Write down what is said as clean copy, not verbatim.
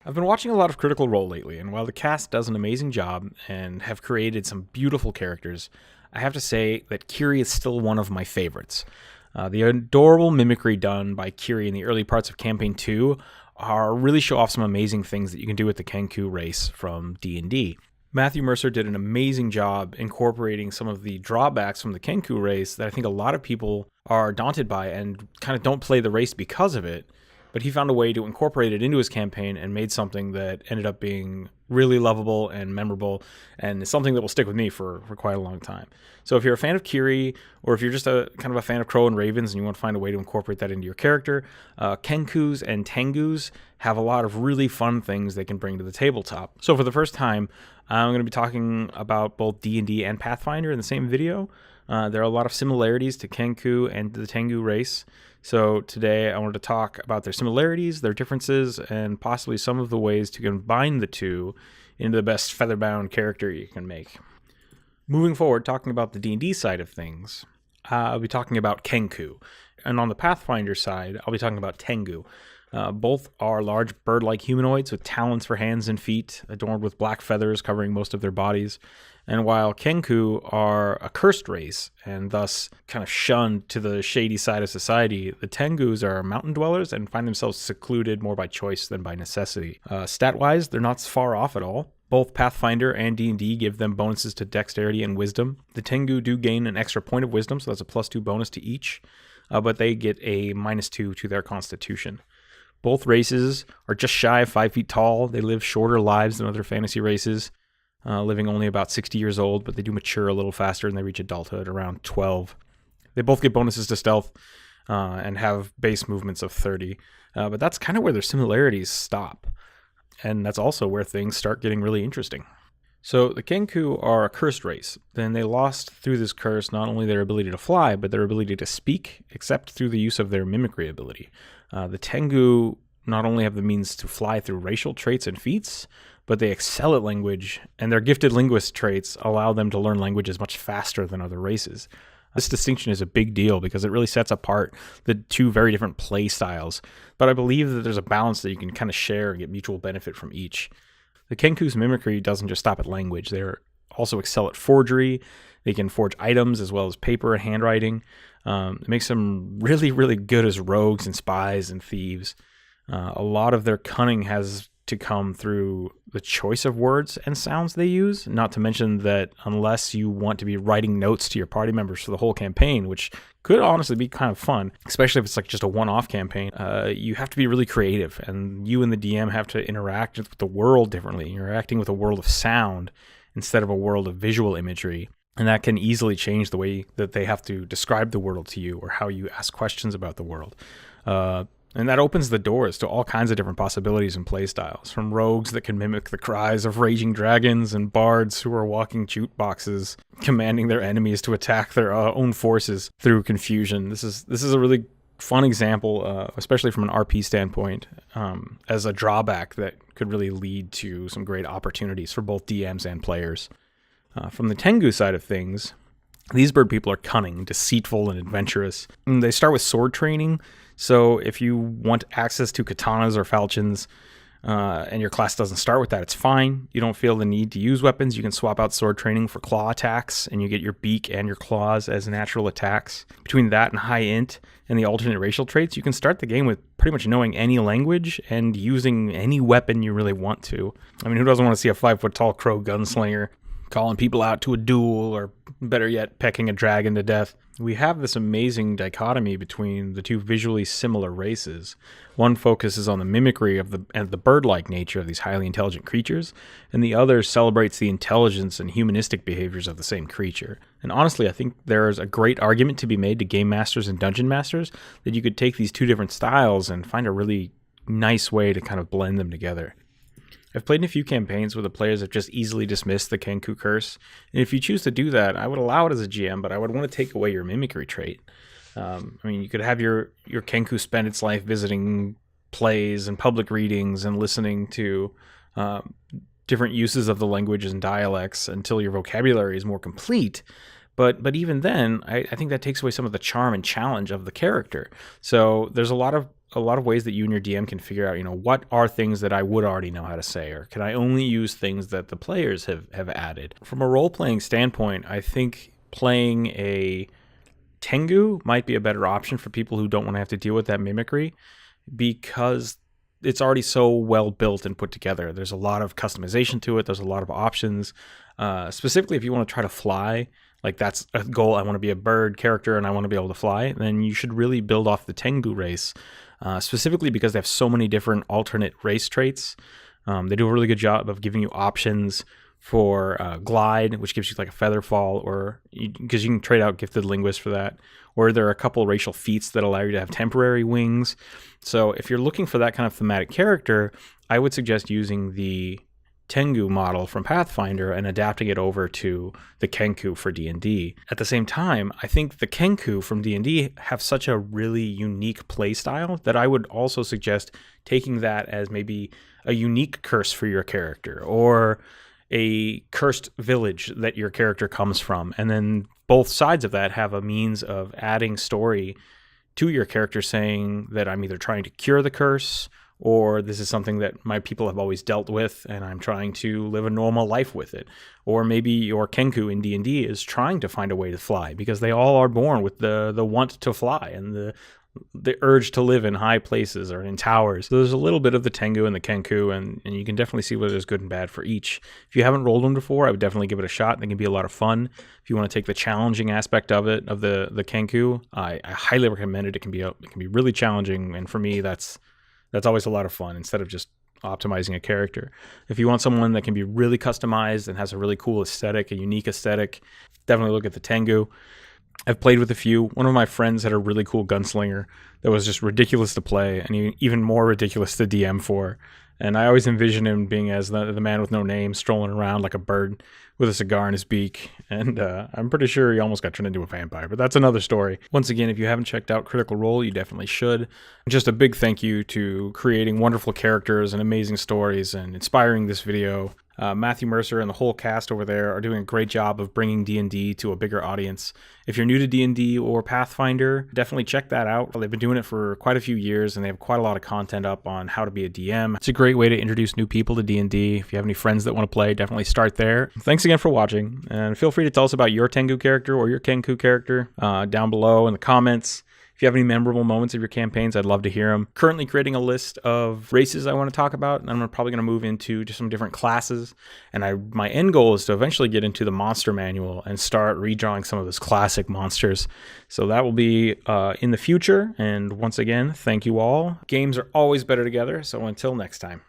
I've been watching a lot of Critical Role lately, and while the cast does an amazing job and have created some beautiful characters, I have to say that Kiri is still one of my favorites. The adorable mimicry done by Kiri in the early parts of Campaign 2 really show off some amazing things that you can do with the Kenku race from D&D. Matthew Mercer did an amazing job incorporating some of the drawbacks from the Kenku race that I think a lot of people are daunted by and kind of don't play the race because of it. But he found a way to incorporate it into his campaign and made something that ended up being really lovable and memorable, and is something that will stick with me for quite a long time. So if you're a fan of Kiri, or if you're just a kind of a fan of Crow and Ravens and you want to find a way to incorporate that into your character, Kenkus and Tengus have a lot of really fun things they can bring to the tabletop. So for the first time, I'm going to be talking about both D&D and Pathfinder in the same video. There are a lot of similarities to Kenku and the Tengu race. So today I wanted to talk about their similarities, their differences, and possibly some of the ways to combine the two into the best featherbound character you can make. Moving forward, talking about the D&D side of things, I'll be talking about Kenku. And on the Pathfinder side, I'll be talking about Tengu. Both are large bird-like humanoids with talons for hands and feet, adorned with black feathers covering most of their bodies. And while Kenku are a cursed race, and thus kind of shunned to the shady side of society, the Tengus are mountain dwellers and find themselves secluded more by choice than by necessity. Stat-wise, they're not far off at all. Both Pathfinder and D&D give them bonuses to dexterity and wisdom. The Tengu do gain an extra point of wisdom, so that's a +2 bonus to each, but they get a -2 to their constitution. Both races are just shy of 5 feet tall. They live shorter lives than other fantasy races, living only about 60 years old, but they do mature a little faster and they reach adulthood around 12. They both get bonuses to stealth and have base movements of 30, but that's kind of where their similarities stop. And that's also where things start getting really interesting. So the Kenku are a cursed race. Then they lost through this curse not only their ability to fly, but their ability to speak, except through the use of their mimicry ability. The Tengu not only have the means to fly through racial traits and feats, but they excel at language, and their gifted linguist traits allow them to learn languages much faster than other races. This distinction is a big deal because it really sets apart the two very different play styles, but I believe that there's a balance that you can kind of share and get mutual benefit from each. The Kenku's mimicry doesn't just stop at language. They also excel at forgery. They can forge items as well as paper and handwriting. It makes them really, really good as rogues and spies and thieves. A lot of their cunning has to come through the choice of words and sounds they use, not to mention that unless you want to be writing notes to your party members for the whole campaign, which could honestly be kind of fun, especially if it's like just a one-off campaign, you have to be really creative, and you and the DM have to interact with the world differently. You're acting with a world of sound instead of a world of visual imagery, and that can easily change the way that they have to describe the world to you or how you ask questions about the world. And that opens the doors to all kinds of different possibilities and play styles, from rogues that can mimic the cries of raging dragons and bards who are walking jukeboxes, commanding their enemies to attack their own forces through confusion. This is a really fun example, especially from an RP standpoint, as a drawback that could really lead to some great opportunities for both DMs and players. From the Tengu side of things, these bird people are cunning, deceitful, and adventurous. And they start with sword training. So if you want access to katanas or falchions, and your class doesn't start with that, it's fine. You don't feel the need to use weapons. You can swap out sword training for claw attacks, and you get your beak and your claws as natural attacks. Between that and high int and the alternate racial traits, you can start the game with pretty much knowing any language and using any weapon you really want to. I mean, who doesn't want to see a 5-foot-tall crow gunslinger calling people out to a duel, or better yet, pecking a dragon to death? We have this amazing dichotomy between the two visually similar races. One focuses on the mimicry of the bird-like nature of these highly intelligent creatures, and the other celebrates the intelligence and humanistic behaviors of the same creature. And honestly, I think there's a great argument to be made to game masters and dungeon masters that you could take these two different styles and find a really nice way to kind of blend them together. I've played in a few campaigns where the players have just easily dismissed the Kenku curse, and if you choose to do that, I would allow it as a GM, but I would want to take away your mimicry trait. I mean, you could have your Kenku spend its life visiting plays and public readings and listening to different uses of the languages and dialects until your vocabulary is more complete. But even then, I think that takes away some of the charm and challenge of the character. So there's a lot of a lot of ways that you and your DM can figure out, what are things that I would already know how to say, or can I only use things that the players have added. From a role-playing standpoint, I think playing a Tengu might be a better option for people who don't want to have to deal with that mimicry, because it's already so well built and put together. There's a lot of customization to it. There's a lot of options. Specifically, if you want to try to fly, like that's a goal. I want to be a bird character and I want to be able to fly. Then you should really build off the Tengu race, specifically because they have so many different alternate race traits. They do a really good job of giving you options for glide, which gives you like a feather fall, or because you can trade out gifted linguist for that. Or there are a couple racial feats that allow you to have temporary wings. So if you're looking for that kind of thematic character, I would suggest using the Tengu model from Pathfinder and adapting it over to the Kenku for D&D. At the same time, I think the Kenku from D&D have such a really unique play style that I would also suggest taking that as maybe a unique curse for your character, or a cursed village that your character comes from, and then both sides of that have a means of adding story to your character, saying that I'm either trying to cure the curse, or this is something that my people have always dealt with and I'm trying to live a normal life with it. Or maybe your Kenku in D&D is trying to find a way to fly, because they all are born with the want to fly and the urge to live in high places or in towers. So there's a little bit of the Tengu and the Kenku, and you can definitely see where there's good and bad for each. If you haven't rolled them before, I would definitely give it a shot. They can be a lot of fun. If you want to take the challenging aspect of it, of the Kenku, I highly recommend it. It can be really challenging, and for me, that's always a lot of fun instead of just optimizing a character. If you want someone that can be really customized and has a really cool aesthetic, a unique aesthetic, definitely look at the Tengu. I've played with a few. One of my friends had a really cool gunslinger that was just ridiculous to play, and even more ridiculous to DM for. And I always envision him being as the man with no name, strolling around like a bird with a cigar in his beak. And I'm pretty sure he almost got turned into a vampire, but that's another story. Once again, if you haven't checked out Critical Role, you definitely should. Just a big thank you to creating wonderful characters and amazing stories and inspiring this video. Matthew Mercer and the whole cast over there are doing a great job of bringing D&D to a bigger audience. If you're new to D&D or Pathfinder, definitely check that out. They've been doing it for quite a few years, and they have quite a lot of content up on how to be a DM. It's a great way to introduce new people to D&D. If you have any friends that want to play, definitely start there. Thanks again for watching, and feel free to tell us about your Tengu character or your Kenku character down below in the comments. If you have any memorable moments of your campaigns, I'd love to hear them. Currently creating a list of races I want to talk about, and I'm probably going to move into just some different classes. And my end goal is to eventually get into the monster manual and start redrawing some of those classic monsters. So that will be in the future. And once again, thank you all. Games are always better together. So until next time.